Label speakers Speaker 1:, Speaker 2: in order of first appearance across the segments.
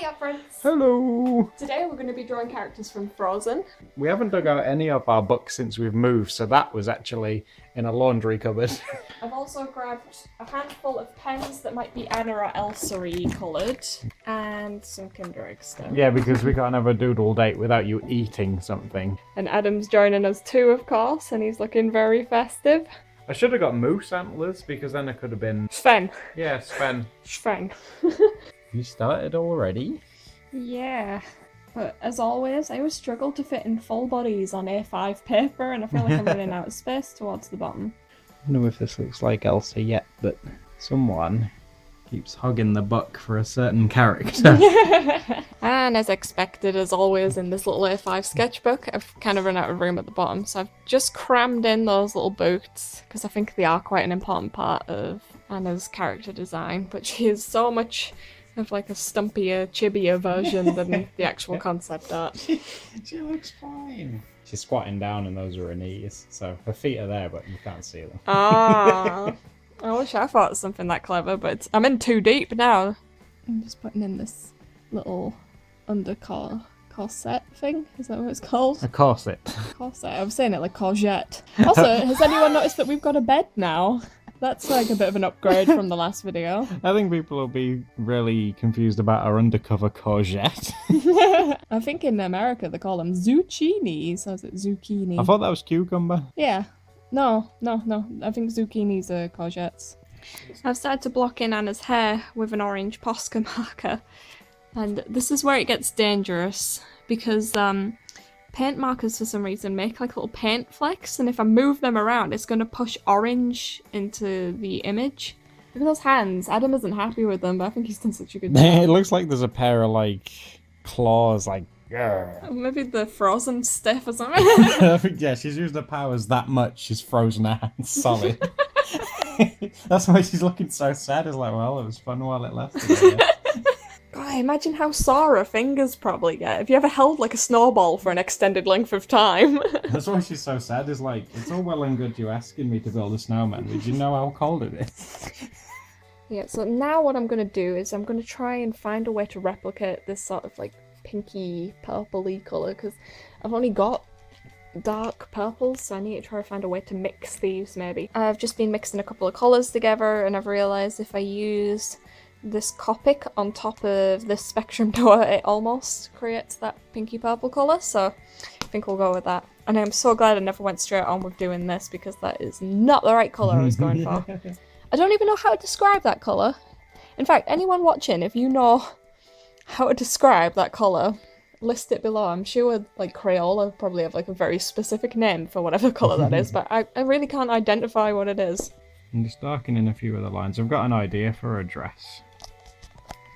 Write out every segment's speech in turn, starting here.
Speaker 1: Hiya friends!
Speaker 2: Hello!
Speaker 1: Today we're going to be drawing characters from Frozen.
Speaker 2: We haven't dug out any of our books since we've moved, so that was actually in a laundry cupboard.
Speaker 1: I've also grabbed a handful of pens that might be Anna or Elsa coloured, and some Kinder Egg stuff.
Speaker 2: Yeah, because we can't have a doodle date without you eating something.
Speaker 1: And Adam's joining us too, of course, and he's looking very festive.
Speaker 2: I should have got moose antlers, because then it could have been...
Speaker 1: Sven.
Speaker 2: Yeah, Sven.
Speaker 1: Sven.
Speaker 2: You started already?
Speaker 1: Yeah. But as always, I always struggle to fit in full bodies on A5 paper, and I feel like I'm running out of space towards the bottom.
Speaker 2: I don't know if this looks like Elsa yet, but someone keeps hugging the book for a certain character.
Speaker 1: And as expected, as always in this little A5 sketchbook, I've kind of run out of room at the bottom, so I've just crammed in those little boots, because I think they are quite an important part of Anna's character design, but she is so much of like a stumpier, chibier version than the actual concept art.
Speaker 2: She looks fine. She's squatting down and those are her knees, so her feet are there, but you can't see them.
Speaker 1: Ah, I wish I thought of something that clever, but I'm in too deep now. I'm just putting in this little corset thing. Is that what it's called?
Speaker 2: A corset.
Speaker 1: Corset. I was saying it like courgette. Also, has anyone noticed that we've got a bed now? That's like a bit of an upgrade from the last video.
Speaker 2: I think people will be really confused about our undercover courgette.
Speaker 1: I think in America they call them zucchinis. Or is it zucchini?
Speaker 2: I thought that was cucumber.
Speaker 1: Yeah. No. I think zucchinis are courgettes. I've started to block in Anna's hair with an orange Posca marker. And this is where it gets dangerous, because paint markers for some reason make like little paint flecks, and if I move them around it's going to push orange into the image. Look at those hands. Adam isn't happy with them, but I think he's done such a good job.
Speaker 2: It looks like there's a pair of like claws, like...
Speaker 1: Maybe the frozen stiff or something.
Speaker 2: I think, yeah, she's used her powers that much, she's frozen her hands solid. That's why she's looking so sad. It's like, well, it was fun while it lasted.
Speaker 1: God, imagine how sore her fingers probably get. Have you ever held like a snowball for an extended length of time?
Speaker 2: That's why she's so sad. Is like, it's all well and good you asking me to build a snowman, but you know how cold it is.
Speaker 1: Yeah, so now what I'm going to do is I'm going to try and find a way to replicate this sort of like pinky purpley colour, because I've only got dark purples, so I need to try to find a way to mix these maybe. I've just been mixing a couple of colours together, and I've realised if I use this Copic on top of this Spectrum Noir, it almost creates that pinky purple colour, so I think we'll go with that. And I'm so glad I never went straight on with doing this, because that is not the right colour I was going for. I don't even know how to describe that colour. In fact, anyone watching, if you know how to describe that colour, list it below. I'm sure like Crayola probably have like a very specific name for whatever colour that is, but I really can't identify what it is.
Speaker 2: I'm just darkening a few of the lines. I've got an idea for a dress.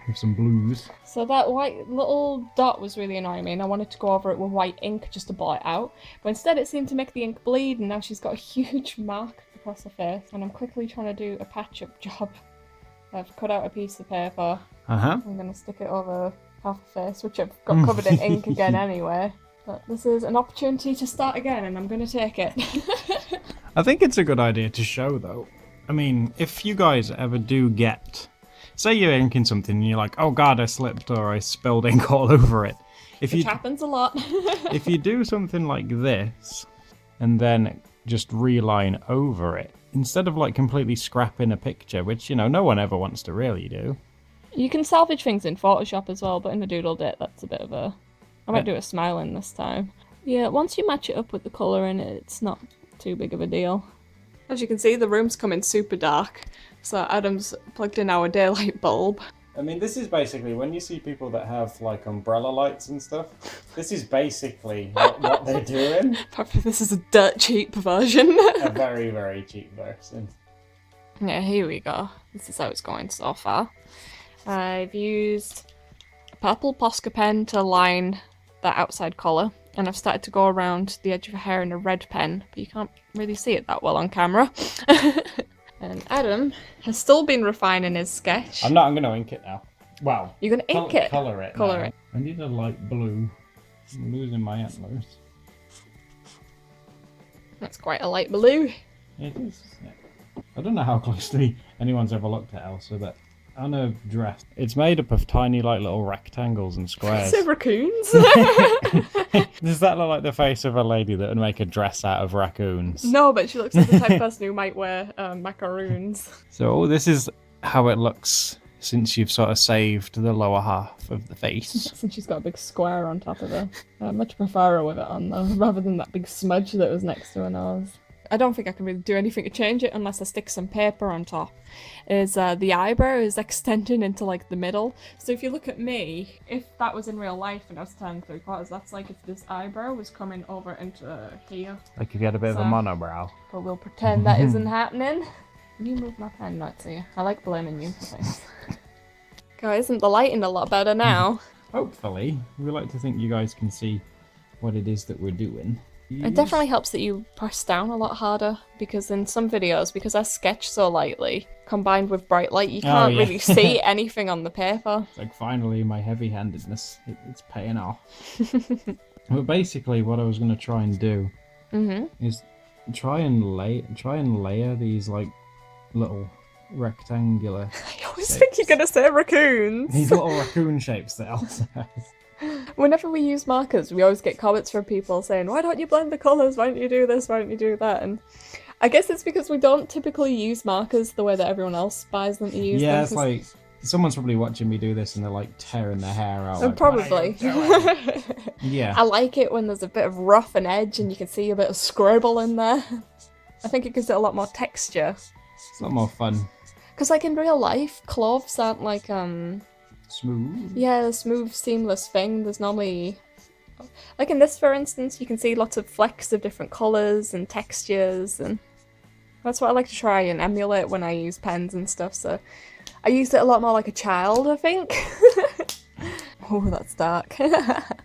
Speaker 2: With some blues.
Speaker 1: So that white little dot was really annoying me, and I wanted to go over it with white ink just to blot it out. But instead it seemed to make the ink bleed, and now she's got a huge mark across her face. And I'm quickly trying to do a patch-up job. I've cut out a piece of paper. I'm going to stick it over half her face, which I've got covered in ink again anyway. But this is an opportunity to start again, and I'm going to take it.
Speaker 2: I think it's a good idea to show, though. I mean, if you guys ever do get... Say you're inking something and you're like, oh god, I slipped or I spilled ink all over it.
Speaker 1: Which happens a lot.
Speaker 2: If you do something like this, and then just reline over it, instead of like completely scrapping a picture, which, you know, no one ever wants to really do.
Speaker 1: You can salvage things in Photoshop as well, but in the Doodle Date, that's a bit of a... I might do a smile in this time. Yeah, once you match it up with the colour in it, it's not too big of a deal. As you can see, the room's coming super dark, so Adam's plugged in our daylight bulb.
Speaker 2: I mean, this is basically, when you see people that have, like, umbrella lights and stuff, this is basically what they're doing.
Speaker 1: Probably this is a dirt cheap version.
Speaker 2: A very, very cheap version.
Speaker 1: Yeah, here we go. This is how it's going so far. I've used a purple Posca pen to line that outside collar, and I've started to go around the edge of her hair in a red pen, but you can't really see it that well on camera. And Adam has still been refining his sketch.
Speaker 2: I'm going to ink it now. Wow.
Speaker 1: You're going to ink it?
Speaker 2: Colour it.
Speaker 1: Colour it.
Speaker 2: I need a light blue. I'm losing my antlers.
Speaker 1: That's quite a light blue.
Speaker 2: It is, isn't it? I don't know how closely anyone's ever looked at Elsa, but on a dress. It's made up of tiny, like, little rectangles and squares.
Speaker 1: Is it raccoons?
Speaker 2: Does that look like the face of a lady that would make a dress out of raccoons?
Speaker 1: No, but she looks like the type of person who might wear macaroons.
Speaker 2: So this is how it looks since you've sort of saved the lower half of the face.
Speaker 1: Since she's got a big square on top of her. I much prefer her with it on though, rather than that big smudge that was next to her nose. I don't think I can really do anything to change it unless I stick some paper on top. The eyebrow is extending into like the middle. So if you look at me, if that was in real life and I was turning 3/4, that's like if this eyebrow was coming over into here.
Speaker 2: Like if you had a bit of a monobrow.
Speaker 1: But we'll pretend that isn't happening. Can you move my pen, not to you? I like blaming you for things. Guys, isn't the lighting a lot better now?
Speaker 2: Hopefully. We like to think you guys can see what it is that we're doing.
Speaker 1: It definitely helps that you press down a lot harder, because in some videos, because I sketch so lightly, combined with bright light, you can't really see anything on the paper.
Speaker 2: It's like, finally, my heavy-handedness, it's paying off. But basically, what I was going to try and do is try and layer these, like, little rectangular
Speaker 1: I always
Speaker 2: shapes.
Speaker 1: think you're going to say raccoons.
Speaker 2: These little raccoon shapes that Elsa has.
Speaker 1: Whenever we use markers, we always get comments from people saying, why don't you blend the colours? Why don't you do this? Why don't you do that? And I guess it's because we don't typically use markers the way that everyone else buys them to use them.
Speaker 2: Yeah, it's like, someone's probably watching me do this and they're like tearing their hair out. Like,
Speaker 1: probably.
Speaker 2: Yeah.
Speaker 1: I like it when there's a bit of rough and edge and you can see a bit of scribble in there. I think it gives it a lot more texture.
Speaker 2: It's a lot more fun.
Speaker 1: Because like in real life, clothes aren't like,
Speaker 2: Smooth.
Speaker 1: yeah, a smooth, seamless thing. There's normally... Like in this, for instance, you can see lots of flecks of different colours and textures, and that's what I like to try and emulate when I use pens and stuff, so I used it a lot more like a child, I think. Oh, that's dark.
Speaker 2: I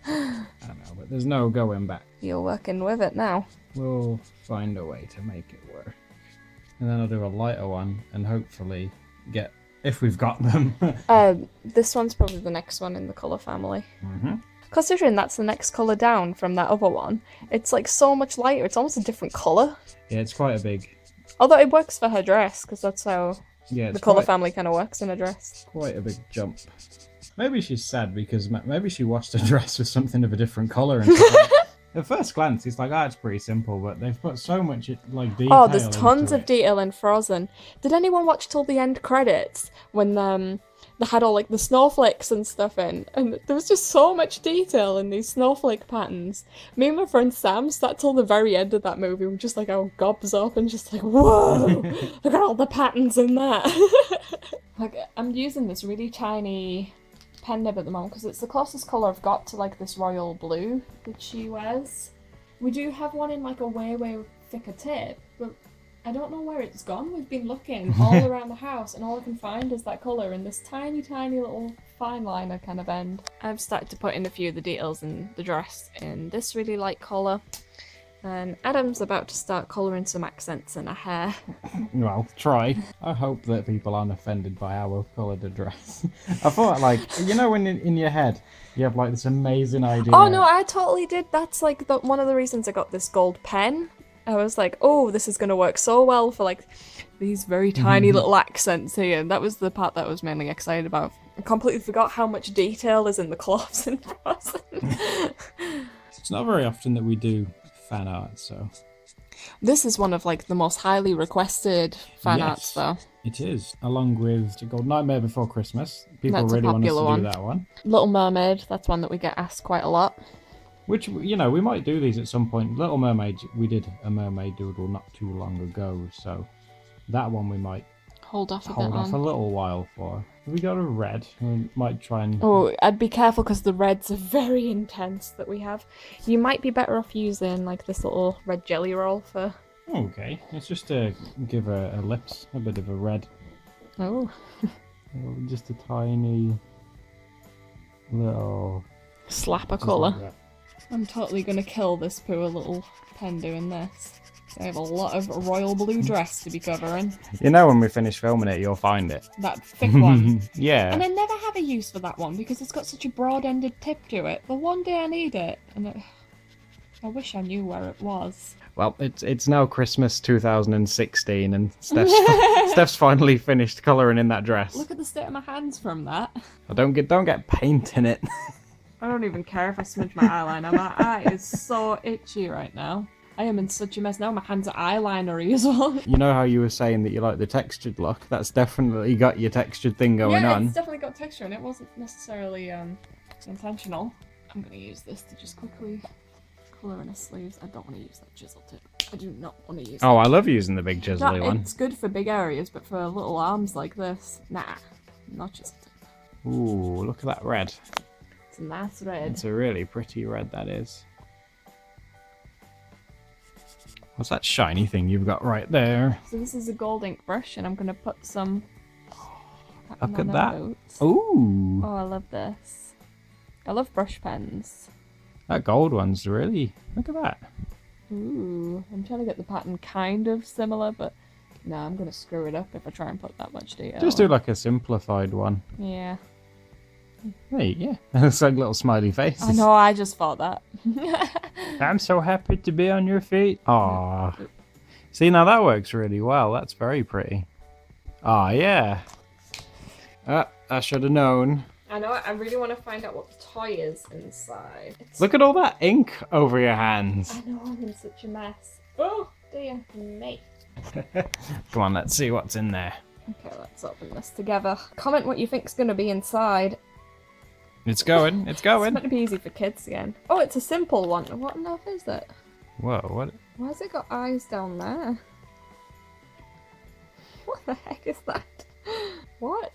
Speaker 2: don't know, but there's no going back.
Speaker 1: You're working with it now.
Speaker 2: We'll find a way to make it work. And then I'll do a lighter one and hopefully get, if we've got them.
Speaker 1: This one's probably the next one in the colour family.
Speaker 2: Mm-hmm.
Speaker 1: Considering that's the next colour down from that other one, it's like so much lighter, it's almost a different colour.
Speaker 2: Yeah, it's quite a big...
Speaker 1: Although it works for her dress, because that's how
Speaker 2: Yeah,
Speaker 1: the colour family kind of works in a dress.
Speaker 2: Quite a big jump. Maybe she's sad because maybe she washed a dress with something of a different colour. And at first glance, it's like, it's pretty simple, but they've put so much like detail.
Speaker 1: Oh, there's tons of detail in Frozen. Did anyone watch till the end credits when they had all like the snowflakes and stuff in, and there was just so much detail in these snowflake patterns. Me and my friend Sam sat till the very end of that movie and just like our gobs up and just like, whoa, look at all the patterns in that. Like, I'm using this really tiny pen nib at the moment because it's the closest colour I've got to like this royal blue that she wears. We do have one in like a way thicker tip, but I don't know where it's gone. We've been looking all around the house and all I can find is that colour in this tiny little fine liner kind of end. I've started to put in a few of the details in the dress in this really light colour. And Adam's about to start colouring some accents in her hair.
Speaker 2: Well, try. I hope that people aren't offended by how we've coloured the dress. I thought, like, you know when in your head you have, like, this amazing idea.
Speaker 1: Oh, no, I totally did. That's, like, one of the reasons I got this gold pen. I was like, oh, this is going to work so well for, like, these very tiny little accents here. That was the part that I was mainly excited about. I completely forgot how much detail is in the cloths in Frozen.
Speaker 2: It's not very often that we do fan art, so...
Speaker 1: This is one of, like, the most highly requested fan arts, though.
Speaker 2: It is, along with called Nightmare Before Christmas. People
Speaker 1: That's
Speaker 2: really
Speaker 1: a
Speaker 2: want us to
Speaker 1: popular
Speaker 2: do
Speaker 1: one.
Speaker 2: that one.
Speaker 1: Little Mermaid, that's one that we get asked quite a lot.
Speaker 2: Which, you know, we might do these at some point. Little Mermaid, we did a mermaid doodle not too long ago, so that one we might
Speaker 1: Hold off
Speaker 2: hold off a little while for. We got a red. We might try and...
Speaker 1: Oh, I'd be careful because the reds are very intense that we have. You might be better off using like this little red jelly roll for...
Speaker 2: Okay, it's just to give her lips a bit of a red.
Speaker 1: Oh.
Speaker 2: Just a tiny little...
Speaker 1: Slap a
Speaker 2: just
Speaker 1: colour.
Speaker 2: like that.
Speaker 1: I'm totally going to kill this poor little pen doing this. I have a lot of royal blue dress to be covering.
Speaker 2: You know when we finish filming it, you'll find it.
Speaker 1: That thick one.
Speaker 2: Yeah.
Speaker 1: And I never have a use for that one because it's got such a broad-ended tip to it. But one day I need it. And I wish I knew where it was.
Speaker 2: Well, it's now Christmas 2016, and Steph's finally finished colouring in that dress.
Speaker 1: Look at the state of my hands from that.
Speaker 2: Oh, don't get paint in it.
Speaker 1: I don't even care if I smudge my eyeliner. My eye is so itchy right now. I am in such a mess now. My hands are eyelinery as well.
Speaker 2: You know how you were saying that you like the textured look? That's definitely got your textured thing going
Speaker 1: yeah,
Speaker 2: on.
Speaker 1: it's definitely got texture, and it wasn't necessarily intentional. I'm gonna use this to just quickly colour in her sleeves. I don't want to use that chisel tip. I do not want to use.
Speaker 2: Oh, I love using the big chiselly one.
Speaker 1: It's good for big areas, but for little arms like this, nah, not chisel tip.
Speaker 2: Ooh, look at that red.
Speaker 1: It's a nice red.
Speaker 2: It's a really pretty red, that is. What's that shiny thing you've got right there?
Speaker 1: So this is a gold ink brush, and I'm gonna put some.
Speaker 2: Look at that.
Speaker 1: Notes.
Speaker 2: Ooh.
Speaker 1: Oh, I love this. I love brush pens.
Speaker 2: That gold one's really... Look at that.
Speaker 1: Ooh, I'm trying to get the pattern kind of similar, but no, I'm gonna screw it up if I try and put that much detail.
Speaker 2: Just do like a simplified one.
Speaker 1: Yeah.
Speaker 2: Hey, yeah. It's like little smiley faces.
Speaker 1: I know, I just thought that.
Speaker 2: I'm so happy to be on your feet. Aw. See, now that works really well. That's very pretty. Ah, yeah. I should have known.
Speaker 1: I know, I really want to find out what the toy is inside.
Speaker 2: Look at all that ink over your hands.
Speaker 1: I know, I'm in such a mess. Oh, dear me.
Speaker 2: Come on, let's see what's in there.
Speaker 1: Okay, let's open this together. Comment what you think's going to be inside.
Speaker 2: It's going, it's
Speaker 1: It's
Speaker 2: going.
Speaker 1: meant to be easy for kids again. Oh, it's a simple one. What on earth is it?
Speaker 2: Whoa, what?
Speaker 1: Why has it got eyes down there? What the heck is that? What?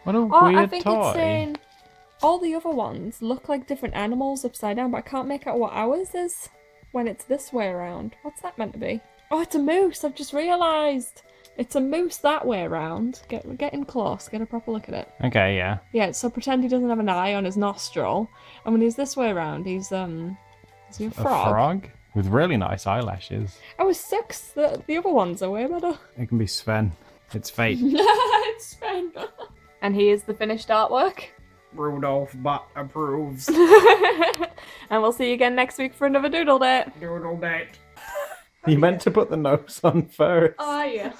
Speaker 2: What a
Speaker 1: Oh,
Speaker 2: weird
Speaker 1: I think
Speaker 2: toy.
Speaker 1: it's saying all the other ones look like different animals upside down, but I can't make out what ours is when it's this way around. What's that meant to be? Oh, it's a moose. I've just realised. It's a moose that way around. Get in close. Get a proper look at it.
Speaker 2: Okay, yeah.
Speaker 1: Yeah, so pretend he doesn't have an eye on his nostril, and when he's this way around, is he a frog?
Speaker 2: A frog? With really nice eyelashes.
Speaker 1: I was 6. The other ones are way better.
Speaker 2: It can be Sven. It's fate.
Speaker 1: It's fine. And here's the finished artwork.
Speaker 2: Rudolph Butt approves.
Speaker 1: And we'll see you again next week for another doodle date.
Speaker 2: Doodle date. You meant to put the nose on first.
Speaker 1: Oh, yeah.